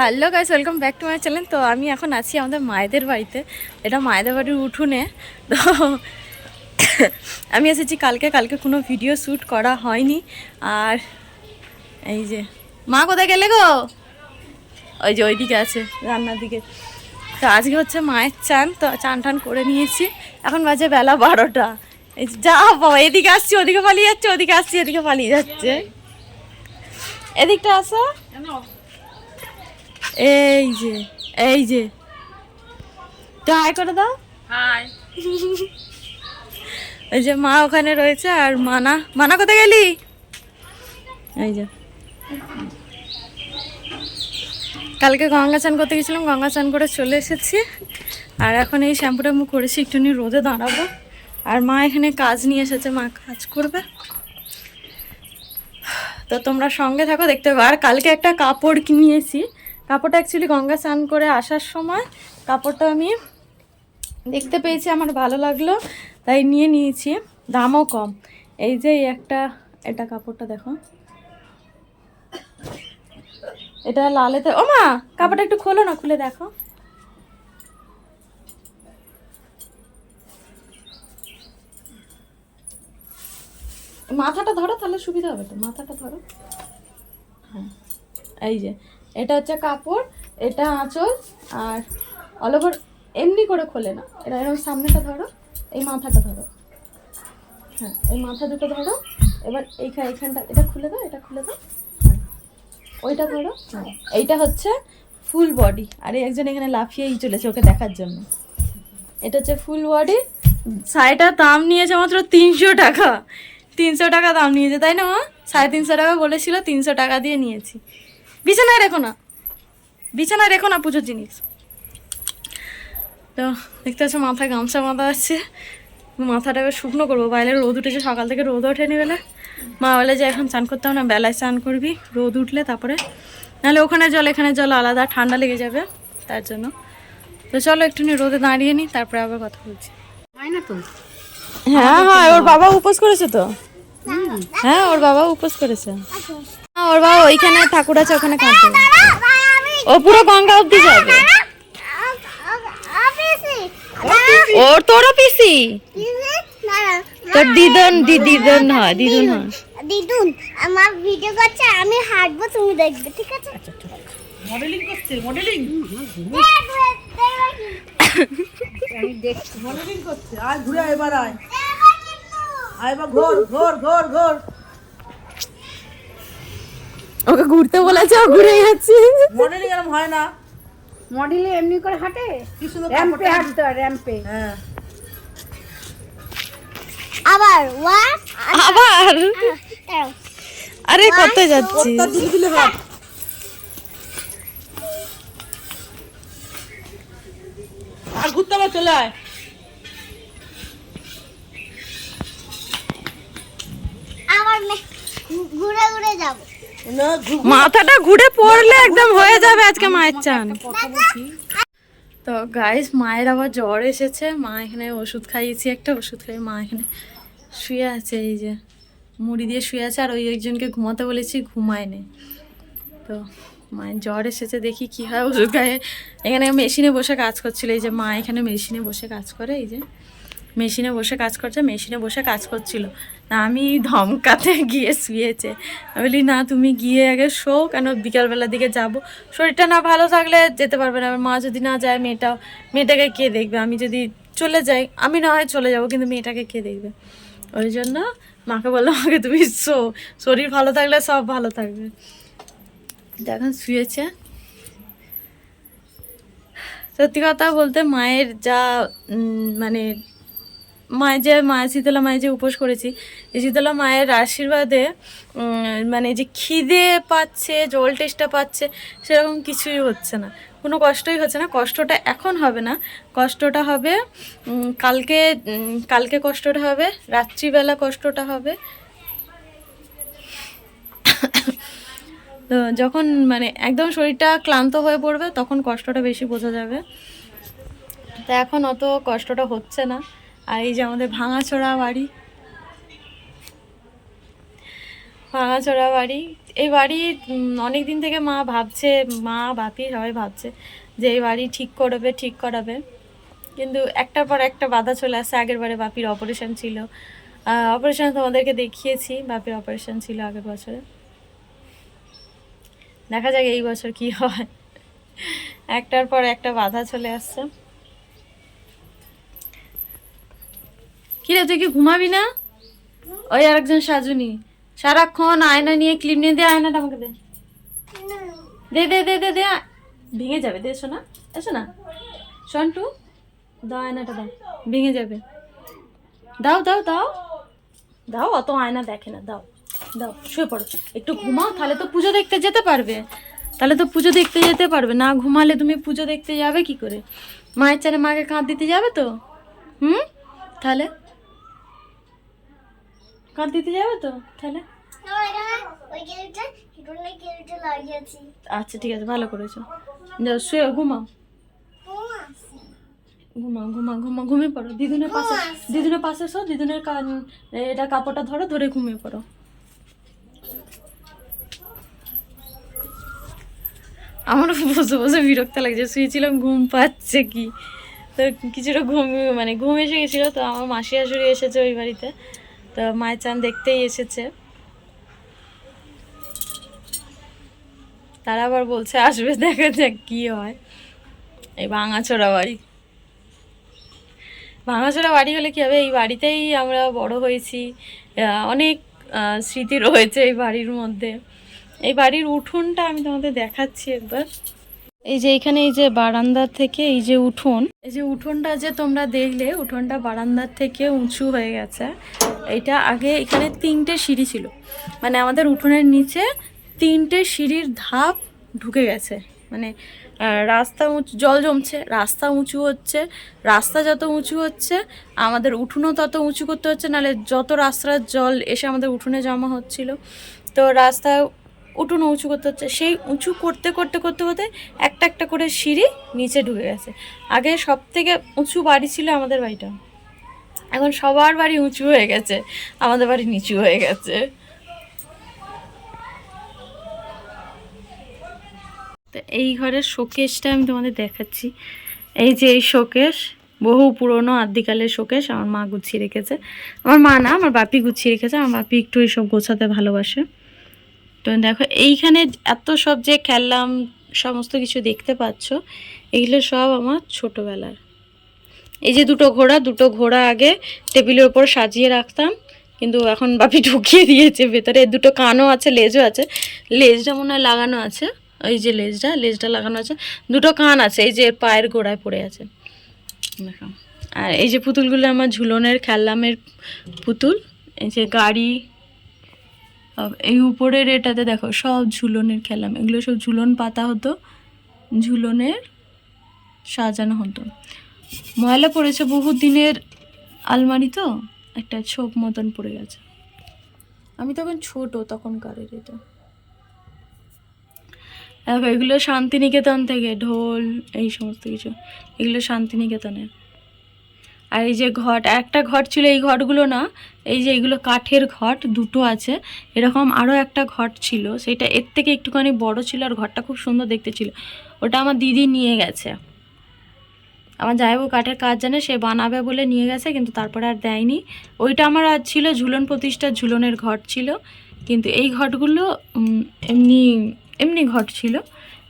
Hello guys, welcome back to my channel. তো আমি এখন আছি আমাদের মায়েদের বাড়িতে। এটা মায়েদের বাড়ির উঠোনে। তো আমি এসেছি কালকে কোনো ভিডিও শ্যুট করা হয়নি। আর এই যে মা কোথায় গেলে গো? ওই যে ওইদিকে আছে রান্নার দিকে। তো আজকে হচ্ছে মায়ের চান, তো চান টান করে নিয়েছি। এখন বাজে বেলা 12টা। এই যা বাবা, এদিকে আসছি ওদিকে পালিয়ে যাচ্ছে, ওদিকে আসছি এদিকে পালিয়ে যাচ্ছে। এদিকটা আসো। এই যে এই যে তো হাই করে দাও। হাই। এই যে মা ওখানে রয়েছে। আর মানা মানা কোথায় গেলি? এই যে কালকে গঙ্গা চান করতে গেছিলাম, গঙ্গা চান করে চলে এসেছি। আর এখন এই শ্যাম্পুটা মুখ করেছি, একটুখানি রোদে দাঁড়াবো। আর মা এখানে কাজ নিয়ে এসেছে, মা কাজ করবে। তো তোমরা সঙ্গে থাকো, দেখতে পাবো। আর কালকে একটা কাপড় কিনিয়েছি। কাপড়টা অ্যাকচুয়ালি গঙ্গা স্নান করে আসার সময় কাপড়টা আমি দেখতে পেয়েছি, আমার ভালো লাগলো, তাই নিয়ে নিয়েছি। দামও কম। এই যে এটা কাপড়টা দেখো, এটা লালেতে। ও মা, কাপড়টা একটু খোলো না, খুলে দেখো। মাথাটা ধরো, তাহলে সুবিধা হবে তো। মাথাটা ধরো। হ্যাঁ, এই যে এটা হচ্ছে কাপড়, এটা আঁচল। আর অল ওভার এমনি করে খোলে না, এটা এরকম সামনেটা ধরো, এই মাথাটা ধরো। হ্যাঁ, এই মাথা দুটো ধরো। এবার এইখানটা এটা খুলে দাও, এটা খুলে দাও। হ্যাঁ, ওইটা ধরো। হ্যাঁ, এইটা হচ্ছে ফুল বডি। আর এই একজন এখানে লাফিয়েই চলেছে ওকে দেখার জন্য। এটা হচ্ছে ফুল বডি। শাড়িটার দাম নিয়েছে মাত্র 300 টাকা। 300 টাকা দাম নিয়েছে, তাই না মা? 350 টাকা বলেছিল, 300 টাকা দিয়ে নিয়েছি। বিছানায় রেখো না, বিছানায় রেখো না পুজোর জিনিস। তো দেখতে পাচ্ছ মাথায় গামছা বাঁধা আছে। মাথাটাকে শুকনো করবো, বাইরে রোদ উঠেছে, সকাল থেকে রোদ ওঠেনি বলে মা বলে যে এখন চান করতে হবে না, বেলায় চান করবি রোদ উঠলে, তারপরে নাহলে ওখানে জল এখানে জল আলাদা, ঠান্ডা লেগে যাবে তার জন্য। তো চলো একটুখানি রোদে দাঁড়িয়ে নিই, তারপরে আবার কথা বলছি। হয় না তো? হ্যাঁ হ্যাঁ, ওর বাবা উপোস করেছে তো। হ্যাঁ, ওর বাবা উপোস করেছে। ওর বাবা ওইখানে ঠাকুর আছে, ওখানে কাঁদবে। ও পুরো গঙ্গা অব্দি যাবে। ওর তোরও পিসি, তোর দিদুন হয়। দিদুন আমার ভিডিও করছে, আমি হাঁটবো, তুমি দেখবে, ঠিক আছে? মডেলিং করছে, মডেলিং। আমি দেখছি মডেলিং করছে। আয় ঘুরে আয়, এবার আয়, আয় এবার ঘোর ঘোর ঘোর ঘোর। ওকে ঘুরতে বলেছে, ও ঘুরে যাচ্ছে। মডেলিং এরকম হয় না। মডেলে এমনি করে হাঁটে, কি সুন্দর র্যাম্পে কাপড়টা। হাঁটতে হয়, র্যাম্পে। হ্যাঁ, আবার ওয়ান আবার আরে কত যাচ্ছি। ওটা দিলে দিলে হাত। আর ঘুরতে আবার চলে আয়। আবার ঘুরে ঘুরে যাবো। না মাথাটা ঘুরে পড়লে একদম হয়ে যাবে আজকে মায়ের চান। কথা বলছি। তো গাইস, মায়ের আবার জ্বর এসেছে। মা এখানে ওষুধ খাইয়েছি, একটা ওষুধ খাইয়ে মা এখানে শুয়ে আছে। এই যে মুড়ি দিয়ে শুয়ে আছে। আর ওই একজনকে ঘুমাতে বলেছি, ঘুমায় নেই। তো মায়ের জ্বর এসেছে, দেখি কি হয়। ওষুধ খাইয়ে এখানে মেশিনে বসে কাজ করছিল। এই যে মা এখানে মেশিনে বসে কাজ করে, এই যে মেশিনে বসে কাজ করছে, মেশিনে বসে কাজ করছিল না। আমি ধমকাতে গিয়ে শুয়েছে। আমি বলি না, তুমি গিয়ে আগে শো, কেন বিকালবেলার দিকে যাব। শরীরটা না ভালো থাকলে যেতে পারবে না। আমার মা যদি না যায়, মেয়েটাকে কে দেখবে? আমি যদি চলে যাই, আমি না হয় চলে যাব, কিন্তু মেয়েটাকে কে দেখবে? ওই জন্য মাকে বললাম, আমাকে তুমি শো, শরীর ভালো থাকলে সব ভালো থাকবে। এখন শুয়েছে। সত্যি কথা বলতে মায়ের যা মানে মায়ের শীতলা মায়ের যে উপোস করেছি, এই শীতলা মায়ের আশীর্বাদে মানে যে খিদে পাচ্ছে, জল টেস্টটা পাচ্ছে, সেরকম কিছুই হচ্ছে না, কোনো কষ্টই হচ্ছে না। কষ্টটা এখন হবে না, কষ্টটা হবে কালকে কষ্টটা হবে, রাত্রিবেলা কষ্টটা হবে। তো যখন মানে একদম শরীরটা ক্লান্ত হয়ে পড়বে, তখন কষ্টটা বেশি বোঝা যাবে। তো এখন অত কষ্টটা হচ্ছে না। আর এই যে আমাদের ভাঙাচোরা বাড়ি, এই বাড়ি অনেক দিন থেকে মা ভাবছে, মা বাপি সবাই ভাবছে যে এই বাড়ি ঠিক করাবে, কিন্তু একটার পর একটা বাধা চলে আসছে। আগের বারে বাপির অপারেশন ছিল, অপারেশন তোমাদেরকে দেখিয়েছি, বাপির অপারেশন ছিল আগের বছরে। দেখা যাক এই বছর কি হয়, একটার পর একটা বাধা চলে আসছে। কিরে তুই কি ঘুমাবি না? ওই আরেকজন সাজুনি সারাক্ষণ আয়না নিয়ে ক্লিপ নিয়ে দে, আয়নাটা আমাকে দে, দে দে দে দে দে, ভেঙে যাবে, দে শোনা, এসো না সন্টু, দাও আয়নাটা, দাও, ভেঙে যাবে, দাও দাও দাও দাও, অত আয়না দেখে না, দাও দাও, শুয়ে পড়ো, একটু ঘুমাও, তাহলে তো পুজো দেখতে যেতে পারবে, না ঘুমালে তুমি পুজো দেখতে যাবে কি করে? মায়ের চারে মাকে কাঁধ দিতে যাবে তো? তাহলে কাঁধ দিতে যাবে তো? তাহলে আচ্ছা ঠিক আছে, ভালো করেছো, যাও শুয়ে ঘুমাও, ঘুমিয়ে পড়ো, দিদুনের পাশে শো, দিদুনের এটা কাপড়টা ধরে ঘুমিয়ে পড়ো। আমারও বসে বিরক্ত লাগছে, শুয়েছিলাম, ঘুম পাচ্ছে কি, তো কিছুটা ঘুম এসে গেছিলো। তো আমার মাসি শাশুড়ি এসেছে ওই বাড়িতে, তো মায়ের চান দেখতেই এসেছে, তারা আবার বলছে আসবে, দেখা যাক কি হয়। এই ভাঙাচোরা বাড়ি হলে কি হবে, এই বাড়িতেই আমরা বড় হয়েছি, অনেক স্মৃতি রয়েছে এই বাড়ির মধ্যে। এই বাড়ির উঠোনটা আমি তোমাদের দেখাচ্ছি একবার। এই যে এখানে এই যে বারান্দার থেকে এই যে উঠোনটা যে তোমরা দেখলে, উঠোনটা বারান্দার থেকে উঁচু হয়ে গেছে। এটা আগে এখানে 3টে সিঁড়ি ছিল, মানে আমাদের উঠোনের নিচে 3টে সিঁড়ির ধাপ ঢুকে গেছে, মানে রাস্তা উঁচু, জল জমছে, রাস্তা উঁচু হচ্ছে, রাস্তা যত উঁচু হচ্ছে আমাদের উঠোনও তত উঁচু করতে হচ্ছে, নাহলে যত রাস্তার জল এসে আমাদের উঠোনে জমা হচ্ছিল, তো রাস্তা উঠোন উঁচু করতে হচ্ছে। সেই উঁচু করতে একটা একটা করে সিঁড়ি নিচে ঢুকে গেছে। আগে সব থেকে উঁচু বাড়ি ছিল আমাদের বাড়িটা, এখন সবার বাড়ি উঁচু হয়ে গেছে, আমাদের বাড়ি নিচু হয়ে গেছে। তো এই ঘরের শোকেসটা আমি তোমাদের দেখাচ্ছি। এই যে এই শোকেস, বহু পুরনো আদিকালের শোকেস, আমার মা গুছিয়ে রেখেছে, আমার মা না, আমার বাপি গুছিয়ে রেখেছে, আমার বাপি একটু এইসব গোছাতে ভালোবাসে। তো দেখো এইখানে এত সব যে খেললাম, সমস্ত কিছু দেখতে পাচ্ছ, এগুলো সব আমার ছোটোবেলার। এই যে দুটো ঘোড়া আগে টেবিলের ওপর সাজিয়ে রাখতাম, কিন্তু এখন বাপি ঢুকিয়ে দিয়েছে ভেতরে। দুটো কানও আছে, লেজও আছে, লেজটা মনে হয় লাগানো আছে, ওই যে লেজটা লাগানো আছে, দুটো কান আছে, এই যে পায়ের গোড়ায় পড়ে আছে দেখো। আর এই যে পুতুলগুলো আমার ঝুলনের খেললামের পুতুল, এই যে গাড়ি, এই উপরের এটাতে দেখো সব ঝুলনের খেলাম, এগুলো সব ঝুলন পাতা হতো, ঝুলনের সাজানো হতো। ময়লা পড়েছে, বহু দিনের আলমারি তো, একটা ছোপ মতন পড়ে গেছে, আমি তখন ছোট, তখনকারের এটা। দেখো এগুলো শান্তিনিকেতন থেকে, ঢোল এই সমস্ত কিছু, এগুলো শান্তিনিকেতনের। আর এই যে একটা ঘট ছিল, এই ঘটগুলো না, এই যে এগুলো কাঠের ঘট দুটো আছে, এরকম আরও একটা ঘট ছিল, সেটা এর থেকে একটুখানি বড় ছিল, আর ঘরটা খুব সুন্দর দেখতে ছিল, ওটা আমার দিদি নিয়ে গেছে। আমার জামাইবাবু কাঠের কাজ জানে, সে বানাবে বলে নিয়ে গেছে, কিন্তু তারপরে আর দেয়নি। ওইটা আমার আর ছিল ঝুলন প্রতিষ্ঠার ঝুলনের ঘট ছিল, কিন্তু এই ঘটগুলো এমনি ঘট ছিল,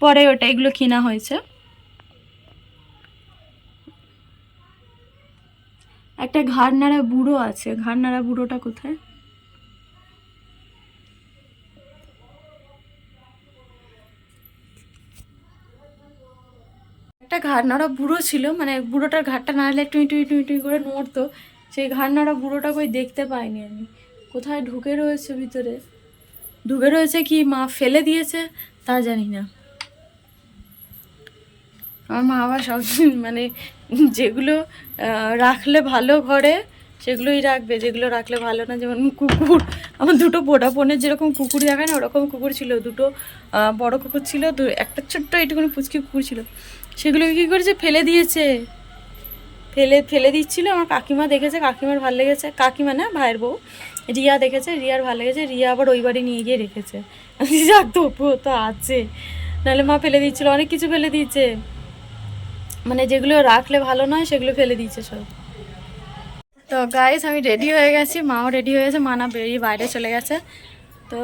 পরে ওটা এগুলো কেনা হয়েছে। একটা ঘাড় নাড়া বুড়ো আছে, ঘাড় নাড়া বুড়োটা কোথায়? একটা ঘাড় নাড়া বুড়ো ছিল, মানে বুড়োটার ঘাড়টা নাড়লে টুই টুই টুই টুই করে নড়তো, সেই ঘাড় নাড়া বুড়োটা কই দেখতে পাইনি আমি, কোথায় ঢুকে রয়েছে ভিতরে, ঢুকে রয়েছে কি মা ফেলে দিয়েছে তা জানি না। আমার মা আবার সব মানে যেগুলো রাখলে ভালো ঘরে সেগুলোই রাখবে, যেগুলো রাখলে ভালো না, যেমন কুকুর, আমার দুটো ভোডাফোনের যেরকম কুকুর দেখায় না, ওরকম কুকুর ছিল, দুটো বড় কুকুর ছিল, একটা ছোট্ট এইটুকুনি পুচকি কুকুর ছিল, সেগুলো কী করেছে ফেলে দিয়েছে, ফেলে দিচ্ছিল। আমার কাকিমা দেখেছে, কাকিমার ভালো লেগেছে, কাকিমা না ভাইয়ের বউ, রিয়া দেখেছে, রিয়ার ভালো লেগেছে, রিয়া আবার ওই বাড়ি নিয়ে গিয়ে রেখেছে। আমি যাক তবুও তো আছে, নাহলে মা ফেলে দিচ্ছিল, অনেক কিছু ফেলে দিয়েছে, মানে যেগুলো রাখলে ভালো নয় সেগুলো ফেলে দিয়েছে সব। তো গাইস আমি রেডি হয়ে গেছি, মাও রেডি হয়ে গেছে, মা না বেরিয়ে বাইরে চলে গেছে। তো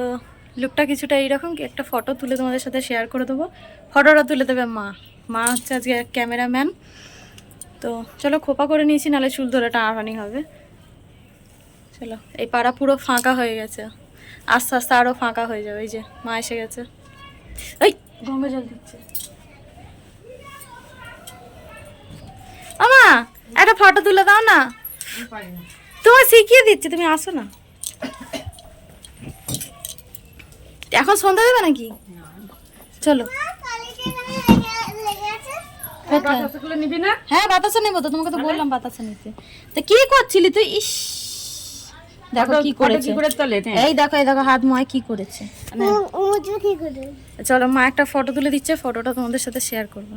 লুকটা কিছুটা এইরকম, কি একটা ফটো তুলে তোমাদের সাথে শেয়ার করে দেবো, ফটোটা তুলে দেবে মা। মা হচ্ছে আজকে ক্যামেরাম্যান। তো চলো খোপা করে নিয়েছি, নাহলে চুল ধরে টানাটানি হবে। চলো, এই পাড়া পুরো ফাঁকা হয়ে গেছে, আস্তে আস্তে আরও ফাঁকা হয়ে যাবে। এই যে মা এসে গেছে, এই গঙ্গা জল দিচ্ছে। আমা একটা ফটো তুলে দাও না, তোমার শিখিয়ে দিচ্ছে, তুমি আসো না। এখন সন্ধ্যা দেবে নাকি? চলো। বাতাসাগুলো নিবি না? হ্যাঁ বাতাসা নেবো তো, তোমাকে তো বললাম বাতাসা নিতে। তা কি করছিলি তুই? ইস দেখো কি করেছে, এই দেখো এই দেখো হাত ময় কি করেছে। কি করে? চলো মা একটা ফটো তুলে দিচ্ছে, ফটোটা তোমাদের সাথে শেয়ার করবো।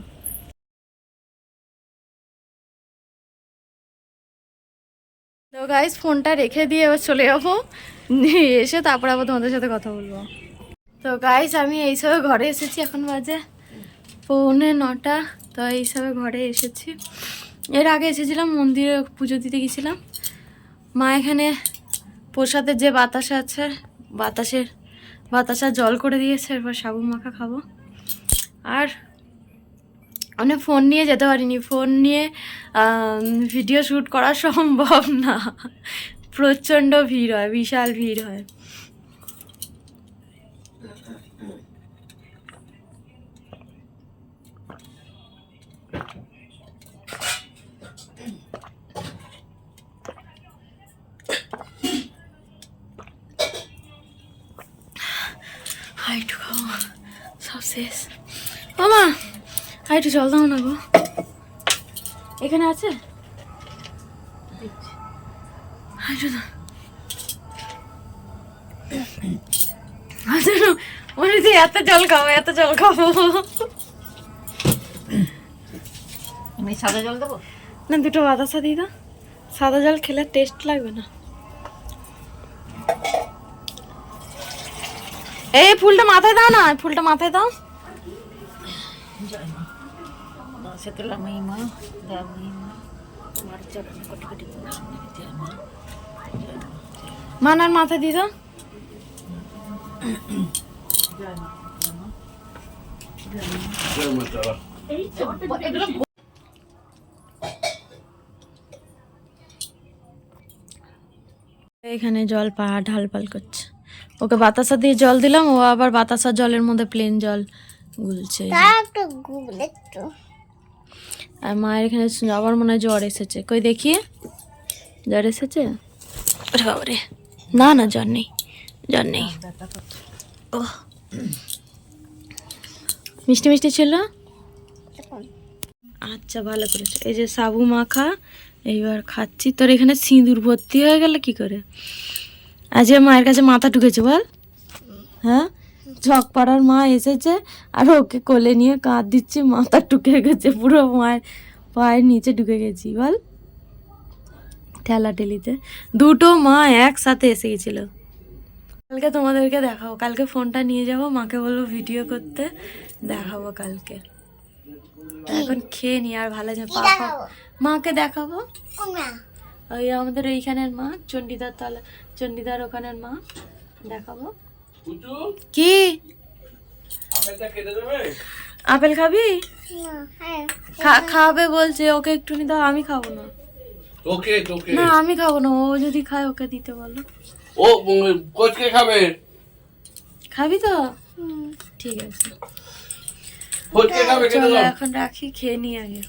তো গাইস ফোনটা রেখে দিয়ে এবার চলে যাবো, এসে তারপর আবার তোমাদের সাথে কথা বলবো। তো গাইস আমি এইসবে ঘরে এসেছি, এখন বাজে 8:45। তো এইসবে ঘরে এসেছি, এর আগে এসেছিলাম মন্দিরে পুজো দিতে গেছিলাম। মা এখানে প্রসাদের যে বাতাসা আছে, বাতাসা জল করে দিয়েছে, এরপর সাবু মাখা খাবো। আর মানে ফোন নিয়ে যেতে পারিনি, ফোন নিয়ে ভিডিও শ্যুট করা সম্ভব না, প্রচণ্ড ভিড় হয়, বিশাল ভিড় হয়। একটু খাবো, সব শেষ। মামা আর একটু জল দাও না গো, এখানে আছে এত জল খাবো, এত জল খাবো। আমি সাদা জল দেবো না, দুটো বাতাসা দিই দাও, সাদা জল খেলে টেস্ট লাগবে না। এই ফুলটা মাথায় দাও না, ফুলটা মাথায় দাও। সেতুলা মহিমা দা মহিমা তোমার চরণ কোটি কোটি প্রণাম। মানার মাথায় দিয়ে দাও। এখানে জল ঢালপাল করছে, ওকে বাতাসা দিয়ে জল দিলাম, ও আবার বাতাসা জলের মধ্যে প্লেন জল গুলছে। একটু গুগল একটু। আর মায়ের এখানে আবার মনে হয় জ্বর এসেছে, কই দেখিয়ে, জ্বর এসেছে? ওরে বাবারে, না না জ্বর নেই, জ্বর নেই। ও মিষ্টি মিষ্টি ছিল, আচ্ছা ভালো করেছে। এই যে সাবু মাখা এইবার খাচ্ছি। তোর এখানে সিঁদুর ভর্তি হয়ে গেল কি করে? আজকে মায়ের কাছে মাথা ঢুকেছে বল? হ্যাঁ, ঝকপাড়ার মা এসেছে আর ওকে কোলে নিয়ে কাঁদ দিচ্ছি, মাথা ঢুকে গেছে পুরো, মায়ের পায়ের নিচে ঢুকে গেছি বল, ঠেলাঠেলিতে। দুটো মা একসাথে এসে গেছিল। কালকে তোমাদেরকে দেখাবো, কালকে ফোনটা নিয়ে যাবো, মাকে বলবো ভিডিও করতে, দেখাবো কালকে। এখন খেয়ে নি আর ভালো যে পাপা, মাকে দেখাবো। ওই আমাদের এইখানের মা, চণ্ডীদার ওখানের মা দেখাবো। কি আপেল খাবি? খাবে বলছে, ওকে একটু নি দাও, আমি খাবো না। ওকে না আমি খাবো না, ও যদি খায় ওকে দিতে বলো। ও কোচকে খাবে, খাবি তো? ঠিক আছে কোচকে খাবে, চলো এখন রাখি, খেয়ে নি আগে।